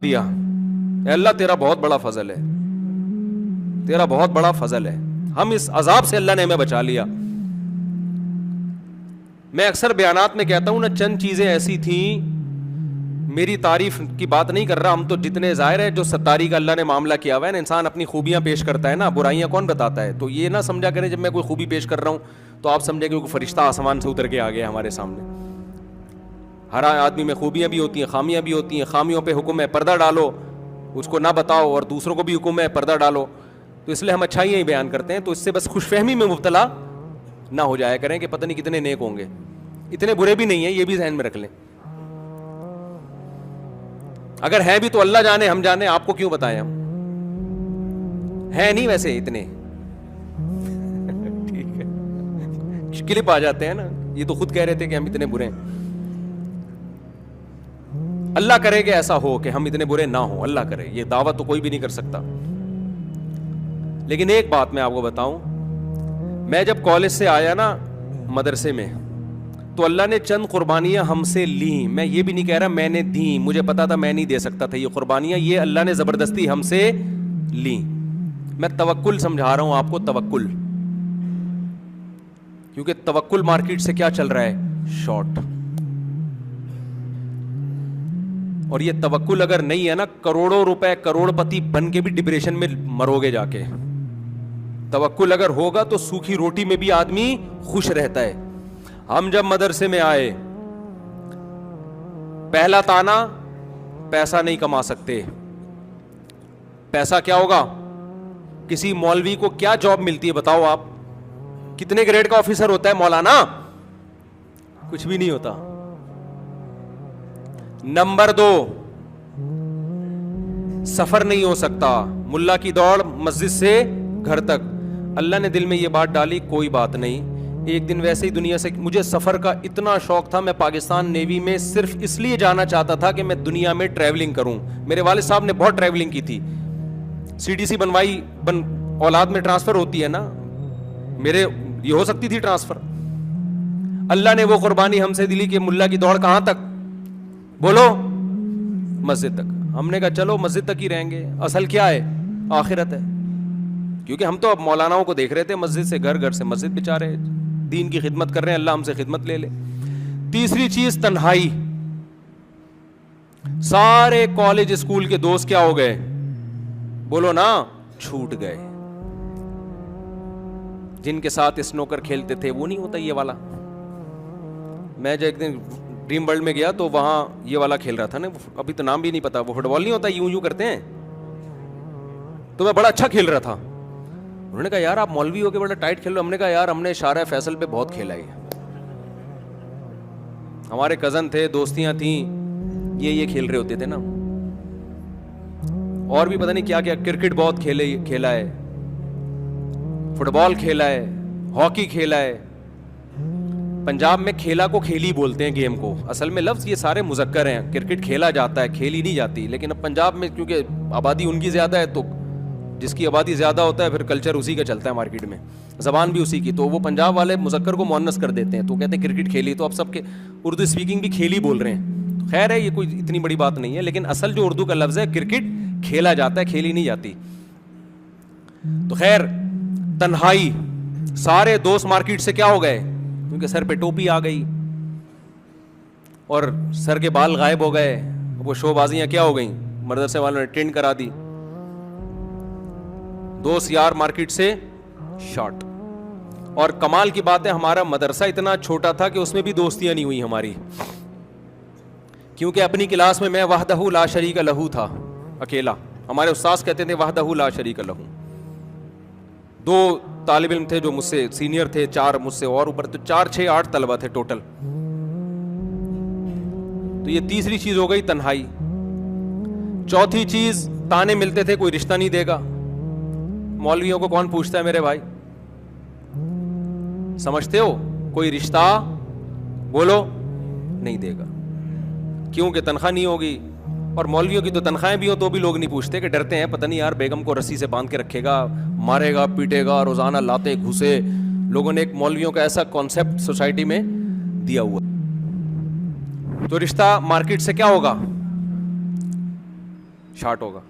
دیا. اے اللہ تیرا بہت بڑا فضل ہے, تیرا بہت بڑا فضل ہے, ہم اس عذاب سے اللہ نے ہمیں بچا لیا. میں اکثر بیانات میں کہتا ہوں نا, چند چیزیں ایسی تھیں, میری تعریف کی بات نہیں کر رہا, ہم تو جتنے ظاہر ہے جو ستاری کا اللہ نے معاملہ کیا ہوا ہے نا, انسان اپنی خوبیاں پیش کرتا ہے نا, برائیاں کون بتاتا ہے. تو یہ نہ سمجھا کریں جب میں کوئی خوبی پیش کر رہا ہوں تو آپ سمجھیں کہ کوئی فرشتہ آسمان سے اتر کے آ گیا ہمارے سامنے. ہر آدمی میں خوبیاں بھی ہوتی ہیں, خامیاں بھی ہوتی ہیں. خامیوں پہ حکم ہے پردہ ڈالو, اس کو نہ بتاؤ, اور دوسروں کو بھی حکم ہے پردہ ڈالو. تو اس لیے ہم اچھائیاں ہی بیان کرتے ہیں. تو اس سے بس خوش فہمی میں مبتلا نہ ہو جایا کریں کہ پتہ نہیں کتنے نیک ہوں گے, اتنے برے بھی نہیں ہیں, یہ بھی ذہن میں رکھ لیں. اگر ہے بھی تو اللہ جانے, ہم جانے, آپ کو کیوں بتائیں, ہم ہیں نہیں ویسے اتنے. ٹھیک ہے, کلپ آ جاتے ہیں نا, یہ تو خود کہہ رہے تھے کہ ہم اتنے برے ہیں. اللہ کرے کہ ایسا ہو کہ ہم اتنے برے نہ ہوں, اللہ کرے, یہ دعویٰ تو کوئی بھی نہیں کر سکتا. لیکن ایک بات میں آپ کو بتاؤں, میں جب کالج سے آیا نا مدرسے میں, تو اللہ نے چند قربانیاں ہم سے لیں. میں یہ بھی نہیں کہہ رہا میں نے دیں, مجھے پتا تھا میں نہیں دے سکتا تھا یہ قربانیاں, یہ اللہ نے زبردستی ہم سے لیں. میں توکل سمجھا رہا ہوں آپ کو, توکل, کیونکہ توکل مارکیٹ سے کیا چل رہا ہے, شارٹ. اور یہ توکل اگر نہیں ہے نا, کروڑوں روپے کروڑ پتی بن کے بھی ڈپریشن میں مرو گے جا کے. توکل اگر ہوگا تو سوکھی روٹی میں بھی آدمی خوش رہتا ہے. ہم جب مدرسے میں آئے, پہلا تانا, پیسہ نہیں کما سکتے. پیسہ کیا ہوگا, کسی مولوی کو کیا جاب ملتی ہے بتاؤ آپ, کتنے گریڈ کا آفیسر ہوتا ہے مولانا, کچھ بھی نہیں ہوتا. نمبر 2, سفر نہیں ہو سکتا, ملا کی دوڑ مسجد سے گھر تک. اللہ نے دل میں یہ بات ڈالی, کوئی بات نہیں, ایک دن ویسے ہی دنیا سے, مجھے سفر کا اتنا شوق تھا, میں پاکستان نیوی میں صرف اس لیے جانا چاہتا تھا کہ میں دنیا میں ٹریولنگ کروں. میرے والد صاحب نے بہت ٹریولنگ کی تھی, CTC بنوائی, اولاد میں ٹرانسفر ہوتی ہے نا, میرے یہ ہو سکتی تھی ٹرانسفر. اللہ نے وہ قربانی ہم سے دلی کہ ملا کی دوڑ کہاں تک, بولو مسجد تک. ہم نے کہا چلو مسجد تک ہی رہیں گے, اصل کیا ہے, آخرت ہے. کیونکہ ہم تو اب مولاناؤں کو دیکھ رہے تھے مسجد سے گھر, گھر سے مسجد, بیچارے دین کی خدمت کر رہے ہیں, اللہ ہم سے خدمت لے لے. تیسری چیز تنہائی. سارے کالج اسکول کے دوست کیا ہو گئے, بولو نا, چھوٹ گئے. جن کے ساتھ اسنوکر کھیلتے تھے وہ نہیں ہوتا یہ والا. میں جو ایک دن ڈریم ورلڈ میں گیا تو وہاں یہ والا کھیل رہا تھا نا, ابھی تو نام بھی نہیں پتا, وہ فٹ بال نہیں ہوتا, یوں یوں کرتے ہیں, تو میں بڑا اچھا کھیل رہا تھا. انہوں نے کہا یار آپ مولوی ہو کے بڑا ٹائٹ کھیل رہے. ہم نے کہا یار ہم نے شارع فیصل پہ بہت کھیلا ہے, ہمارے کزن تھے, دوستیاں تھیں, یہ کھیل رہے ہوتے تھے نا. اور بھی پتہ نہیں کیا کیا, کرکٹ بہت کھیلا ہے, فٹ بال کھیلا ہے, ہاکی کھیلا ہے. پنجاب میں کھیلا کو کھیلی بولتے ہیں گیم کو, اصل میں لفظ یہ سارے مذکر ہیں. کرکٹ کھیلا جاتا ہے, کھیلی نہیں جاتی. لیکن اب پنجاب میں کیونکہ آبادی ان کی زیادہ ہے, تو جس کی آبادی زیادہ ہوتا ہے پھر کلچر اسی کا چلتا ہے مارکیٹ میں, زبان بھی اسی کی, تو وہ پنجاب والے مذکر کو مؤنث کر دیتے ہیں, تو کہتے ہیں کرکٹ کھیلی. تو اب سب کے اردو اسپیکنگ بھی کھیلی بول رہے ہیں. خیر ہے, یہ کوئی اتنی بڑی بات نہیں ہے, لیکن اصل جو اردو کا لفظ ہے کرکٹ کھیلا جاتا ہے, کھیلی نہیں جاتی. تو خیر, تنہائی. سارے دوست مارکیٹ سے کیا ہو گئے, کیونکہ سر پہ ٹوپی آ گئی اور سر کے بال غائب ہو گئے. وہ شو بازیاں کیا ہو گئیں, مدرسے والوں نے ٹرینڈ کرا دی. دوست یار مارکیٹ سے شارٹ. اور کمال کی بات ہے, ہمارا مدرسہ اتنا چھوٹا تھا کہ اس میں بھی دوستیاں نہیں ہوئی ہماری, کیونکہ اپنی کلاس میں وحدہ لا شریک لہو تھا, اکیلا. ہمارے استاذ کہتے تھے وحدہ لا شریک لہو. 2 طالب علم تھے جو مجھ سے سینئر تھے, 4 مجھ سے اور اوپر, تو 4 6 8 طلبہ تھے ٹوٹل. تو یہ تیسری چیز ہو گئی تنہائی. چوتھی چیز, تانے ملتے تھے کوئی رشتہ نہیں دے گا. مولویوں کو کون پوچھتا ہے میرے بھائی, سمجھتے ہو, کوئی رشتہ بولو نہیں دے گا, کیونکہ تنخواہ نہیں ہوگی. اور مولویوں کی تو تنخواہیں بھی ہو تو بھی لوگ نہیں پوچھتے, کہ ڈرتے ہیں پتہ نہیں یار بیگم کو رسی سے باندھ کے رکھے گا, مارے گا, پیٹے گا, روزانہ لاتے گھسے. لوگوں نے ایک مولویوں کا ایسا کانسیپٹ سوسائٹی میں دیا ہوا. تو رشتہ مارکیٹ سے کیا ہوگا, شارٹ ہوگا.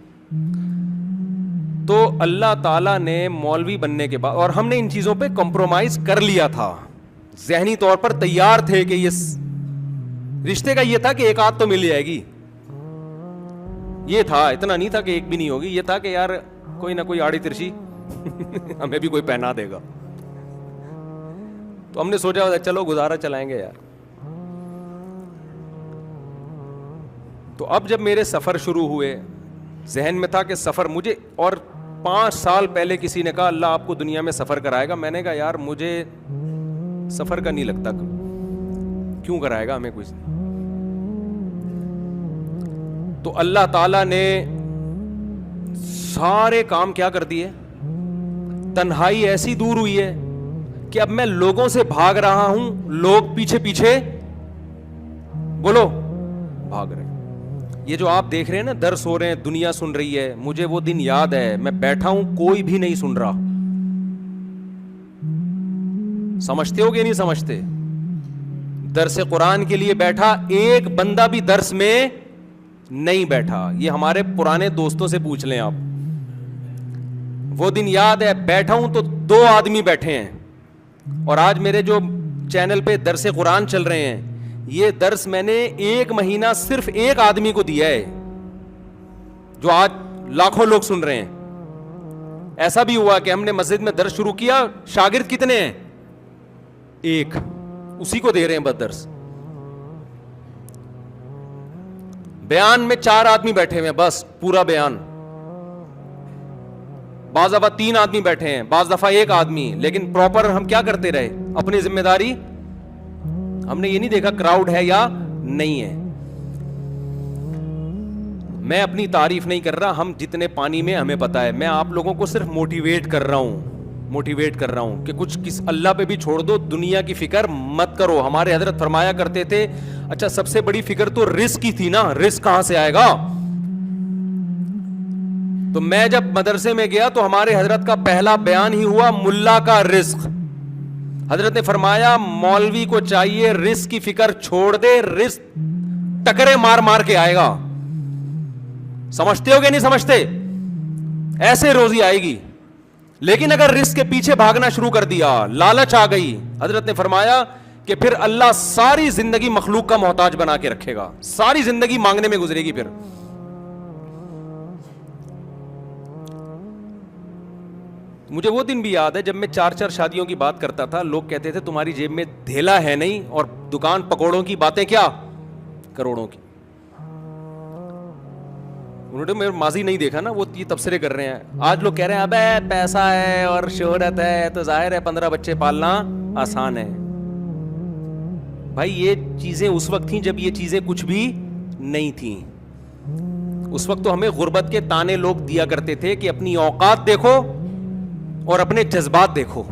تو اللہ تعالیٰ نے مولوی بننے کے بعد, اور ہم نے ان چیزوں پہ کمپرومائز کر لیا تھا, ذہنی طور پر تیار تھے کہ یہ رشتے کا یہ تھا کہ ایک آدھ تو مل جائے گی, یہ تھا, اتنا نہیں تھا کہ ایک بھی نہیں ہوگی, یہ تھا کہ یار کوئی نہ کوئی آڑی ترچی ہمیں بھی کوئی پہنا دے گا. تو ہم نے سوچا چلو گزارا چلائیں گے یار. تو اب جب میرے سفر شروع ہوئے, ذہن میں تھا کہ سفر مجھے, اور 5 سال پہلے کسی نے کہا اللہ آپ کو دنیا میں سفر کرائے گا. میں نے کہا یار مجھے سفر کا نہیں لگتا, کیوں کرائے گا ہمیں کچھ. تو اللہ تعالیٰ نے سارے کام کیا کر دیے, تنہائی ایسی دور ہوئی ہے کہ اب میں لوگوں سے بھاگ رہا ہوں, لوگ پیچھے پیچھے بولو بھاگ رہے ہیں. یہ جو آپ دیکھ رہے ہیں نا, درس ہو رہے ہیں, دنیا سن رہی ہے, مجھے وہ دن یاد ہے, میں بیٹھا ہوں کوئی بھی نہیں سن رہا. سمجھتے ہو کہ نہیں سمجھتے؟ درس قرآن کے لیے بیٹھا, ایک بندہ بھی درس میں نہیں بیٹھا. یہ ہمارے پرانے دوستوں سے پوچھ لیں آپ, وہ دن یاد ہے, بیٹھا ہوں تو 2 آدمی بیٹھے ہیں. اور آج میرے جو چینل پہ درس قرآن چل رہے ہیں, یہ درس میں نے 1 مہینہ صرف ایک آدمی کو دیا ہے, جو آج لاکھوں لوگ سن رہے ہیں. ایسا بھی ہوا کہ ہم نے مسجد میں درس شروع کیا, شاگرد کتنے ہیں؟ 1, اسی کو دے رہے ہیں بس درس. بیان میں 4 آدمی بیٹھے ہوئے ہیں, بس پورا بیان. بعض دفعہ 3 آدمی بیٹھے ہیں, بعض دفعہ 1 آدمی, لیکن پراپر ہم کیا کرتے رہے, اپنی ذمہ داری. ہم نے یہ نہیں دیکھا کراؤڈ ہے یا نہیں ہے. میں اپنی تعریف نہیں کر رہا, ہم جتنے پانی میں ہمیں پتا ہے. میں آپ لوگوں کو صرف موٹیویٹ کر رہا ہوں کہ کچھ اللہ پہ بھی چھوڑ دو, دنیا کی فکر مت کرو. ہمارے حضرت فرمایا کرتے تھے, اچھا سب سے بڑی فکر تو رزق کی تھی نا, رزق کہاں سے آئے گا. تو میں جب مدرسے میں گیا تو ہمارے حضرت کا پہلا بیان ہی ہوا ملا کا رزق. حضرت نے فرمایا مولوی کو چاہیے رزق کی فکر چھوڑ دے, رزق ٹکرے مار مار کے آئے گا. سمجھتے ہو کہ نہیں سمجھتے؟ ایسے روزی آئے گی. لیکن اگر رزق کے پیچھے بھاگنا شروع کر دیا, لالچ آ گئی, حضرت نے فرمایا کہ پھر اللہ ساری زندگی مخلوق کا محتاج بنا کے رکھے گا, ساری زندگی مانگنے میں گزرے گی. پھر مجھے وہ دن بھی یاد ہے جب میں 4 شادیوں کی بات کرتا تھا, لوگ کہتے تھے تمہاری جیب میں دھیلا ہے نہیں, اور دکان پکوڑوں کی باتیں کیا کروڑوں کی. انہوں نے میرا ماضی نہیں دیکھا نا, وہ یہ تبصرے کر رہے ہیں. آج لوگ کہہ رہے ہیں ابے پیسہ ہے اور شہرت ہے تو ظاہر ہے 15 بچے پالنا آسان ہے. بھائی یہ چیزیں اس وقت تھیں جب یہ چیزیں کچھ بھی نہیں تھیں. اس وقت تو ہمیں غربت کے تانے لوگ دیا کرتے تھے کہ اپنی اوقات دیکھو اور اپنے جذبات دیکھو.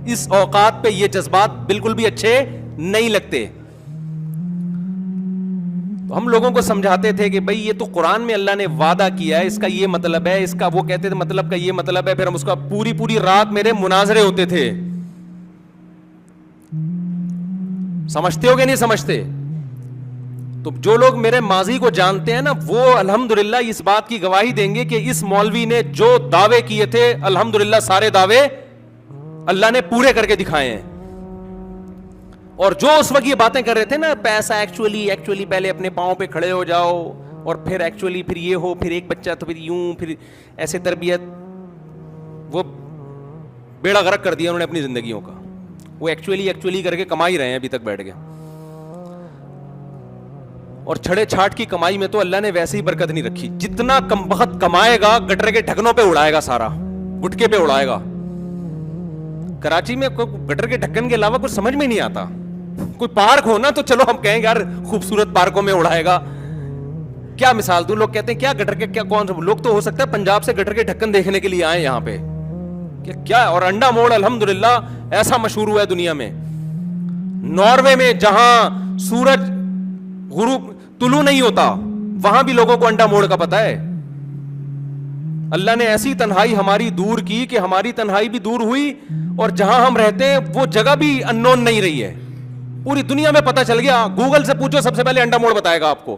اس اوقات پہ یہ جذبات بالکل بھی اچھے نہیں لگتے. تو ہم لوگوں کو سمجھاتے تھے کہ بھئی یہ تو قرآن میں اللہ نے وعدہ کیا ہے, اس کا یہ مطلب ہے, اس کا وہ کہتے تھے مطلب کا یہ مطلب ہے. پھر ہم اس کا پوری رات میرے مناظرے ہوتے تھے. سمجھتے ہو کہ نہیں سمجھتے؟ تو جو لوگ میرے ماضی کو جانتے ہیں نا, وہ الحمدللہ اس بات کی گواہی دیں گے کہ اس مولوی نے جو دعوے کیے تھے الحمدللہ سارے دعوے اللہ نے پورے کر کے دکھائے ہیں. اور جو اس وقت یہ باتیں کر رہے تھے نا, پیسہ ایکچولی پہلے اپنے پاؤں پہ کھڑے ہو جاؤ, اور پھر ایکچولی پھر یہ ہو, پھر ایک بچہ تو پھر یوں, پھر ایسے تربیت, وہ بیڑا غرق کر دیا انہوں نے اپنی زندگیوں کا. وہ ایکچولی کر کے کما ہی رہے ہیں ابھی تک بیٹھ کے. اور چھڑے چھاٹ کی کمائی میں تو اللہ نے ویسے ہی برکت نہیں رکھی. جتنا کم بخت کمائے گا گٹر کے ڈھکنوں پہ اڑائے گا, سارا گٹکے پہ اڑائے گا. کراچی میں گٹر کے ڈھکن کے علاوہ کچھ سمجھ میں نہیں آتا. کوئی پارک ہو نا تو چلو ہم کہیں گے یار خوبصورت پارکوں میں اڑائے گا. کیا مثال دوں, لوگ کہتے ہیں کیا گٹر کے, کیا کون سا لوگ تو ہو سکتا ہے پنجاب سے گٹر کے ڈھکن دیکھنے کے لیے آئے یہاں پہ کیا. اور انڈا موڑ الحمدللہ ایسا مشہور ہوا ہے دنیا میں. ناروے میں جہاں سورج غروب طلوع نہیں ہوتا, وہاں بھی لوگوں کو انڈا موڑ کا پتا ہے. اللہ نے ایسی تنہائی ہماری دور کی کہ ہماری تنہائی بھی دور ہوئی, اور جہاں ہم رہتے ہیں وہ جگہ بھی اننون نہیں رہی ہے. پوری دنیا میں پتا چل گیا, گوگل سے پوچھو سب سے پہلے انڈا موڑ بتائے گا آپ کو.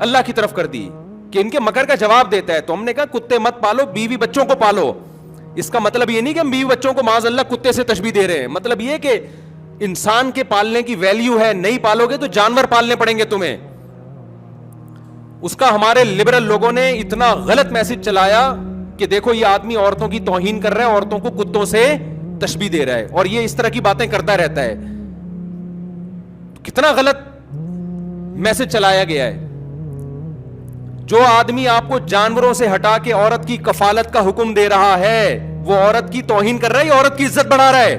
اللہ کی طرف کر دی کہ ان کے مکر کا جواب دیتا ہے. تو ہم نے کہا کتے مت پالو, بیوی بچوں کو پالو. اس کا مطلب یہ نہیں کہ ہم بیوی بچوں کو معاذ اللہ کتے سے تشبیہ دے رہے ہیں, مطلب یہ کہ انسان کے پالنے کی ویلیو ہے, نہیں پالو گے تو جانور پالنے پڑیں گے تمہیں. اس کا ہمارے لبرل لوگوں نے اتنا غلط میسج چلایا کہ دیکھو یہ آدمی عورتوں کی توہین کر رہا ہے, عورتوں کو کتوں سے تشبیہ دے رہا ہے, اور یہ اس طرح کی باتیں کرتا رہتا ہے. کتنا غلط میسج چلایا گیا ہے. جو آدمی آپ کو جانوروں سے ہٹا کے عورت کی کفالت کا حکم دے رہا ہے وہ عورت کی توہین کر رہا ہے یا عورت کی عزت بڑھا رہا ہے؟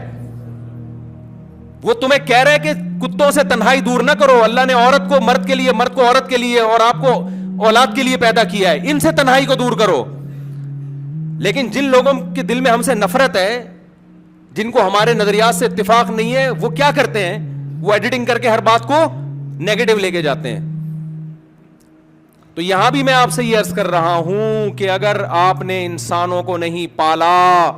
وہ تمہیں کہہ رہا ہے کہ کتوں سے تنہائی دور نہ کرو, اللہ نے عورت کو مرد کے لیے, مرد کو عورت کے لیے, اور آپ کو اولاد کے لیے پیدا کیا ہے, ان سے تنہائی کو دور کرو. لیکن جن لوگوں کے دل میں ہم سے نفرت ہے, جن کو ہمارے نظریات سے اتفاق نہیں ہے, وہ کیا کرتے ہیں؟ وہ ایڈیٹنگ کر کے ہر بات کو نیگیٹو لے کے جاتے ہیں. تو یہاں بھی میں آپ سے یہ عرض کر رہا ہوں کہ اگر آپ نے انسانوں کو نہیں پالا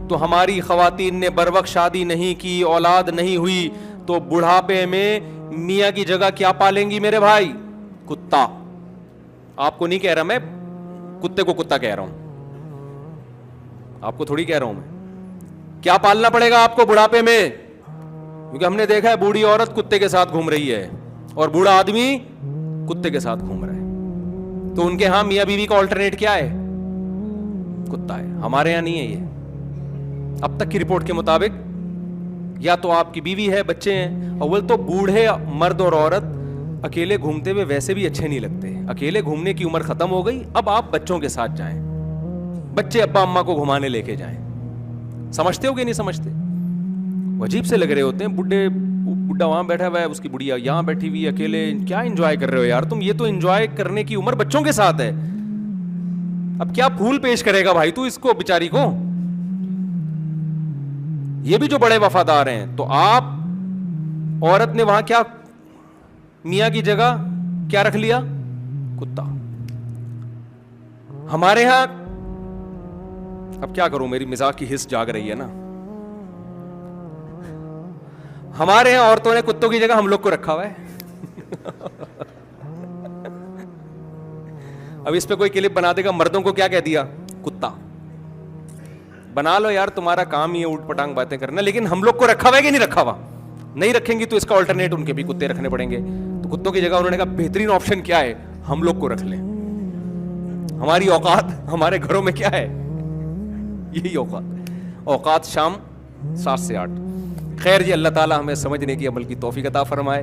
تو ہماری خواتین نے بر وقت شادی نہیں کی, اولاد نہیں ہوئی, تو بڑھاپے میں میاں کی جگہ کیا پالیں گی میرے بھائی؟ کتا. آپ کو نہیں کہہ رہا میں, کتے کو کتا کہہ رہا ہوں, آپ کو تھوڑی کہہ رہا ہوں میں. کیا پالنا پڑے گا آپ کو بڑھاپے میں؟ کیونکہ ہم نے دیکھا ہے بوڑھی عورت کتے کے ساتھ گھوم رہی ہے اور بوڑھا آدمی کتے کے ساتھ گھوم رہا ہے. تو ان کے ہاں میاں بیوی کا آلٹرنیٹ کیا ہے؟ کتا ہے. ہمارے یہاں نہیں ہے یہ. اب تک کی رپورٹ کے مطابق یا تو آپ کی بیوی ہے, بچے ہیں. اول تو بوڑھے مرد اور عورت اکیلے گھومتے ہوئے ویسے بھی اچھے نہیں لگتے, اکیلے گھومنے کی عمر ختم ہو گئی. اب آپ بچوں کے ساتھ جائیں, بچے ابا اما کو گھمانے لے کے جائیں. سمجھتے ہو کہ نہیں سمجھتے؟ عجیب سے لگ رہے ہوتے ہیں. بڈھا وہاں بیٹھا ہوا ہے, اس کی بڑھیا یہاں بیٹھی ہوئی, اکیلے کیا انجوائے کر رہے ہو یار تم؟ یہ تو انجوائے کرنے کی عمر بچوں کے ساتھ ہے. اب کیا پھول پیش کرے گا بھائی تو اس کو بیچاری کو؟ یہ بھی جو بڑے وفادار ہیں. تو آپ عورت نے وہاں کیا میاں کی جگہ کیا رکھ لیا؟ کتا. ہمارے ہاں اب کیا کروں, میری مزاح کی حس جاگ رہی ہے نا. ہمارے یہاں عورتوں نے کتوں کی جگہ ہم لوگ کو رکھا ہوا ہے. اب اس پہ کوئی کلپ بنا دے گا, مردوں کو کیا کہہ دیا؟ کتا. بنا لو یار, تمہارا کام ہی ہے اوٹ پٹانگ باتیں کرنا. لیکن ہم لوگ کو رکھا ہوا ہے کہ نہیں رکھا ہوا؟ نہیں رکھیں گی تو اس کا آلٹرنیٹ ان کے بھی کتے رکھنے پڑیں گے. تو کتوں کی جگہ انہوں نے کہا بہترین آپشن کیا ہے؟ ہم لوگ کو رکھ لیں. ہماری اوقات ہمارے گھروں میں کیا ہے؟ یہی اوقات شام 7 سے 8. خیر جی, اللہ تعالی ہمیں سمجھنے کی عمل کی توفیق عطا فرمائے.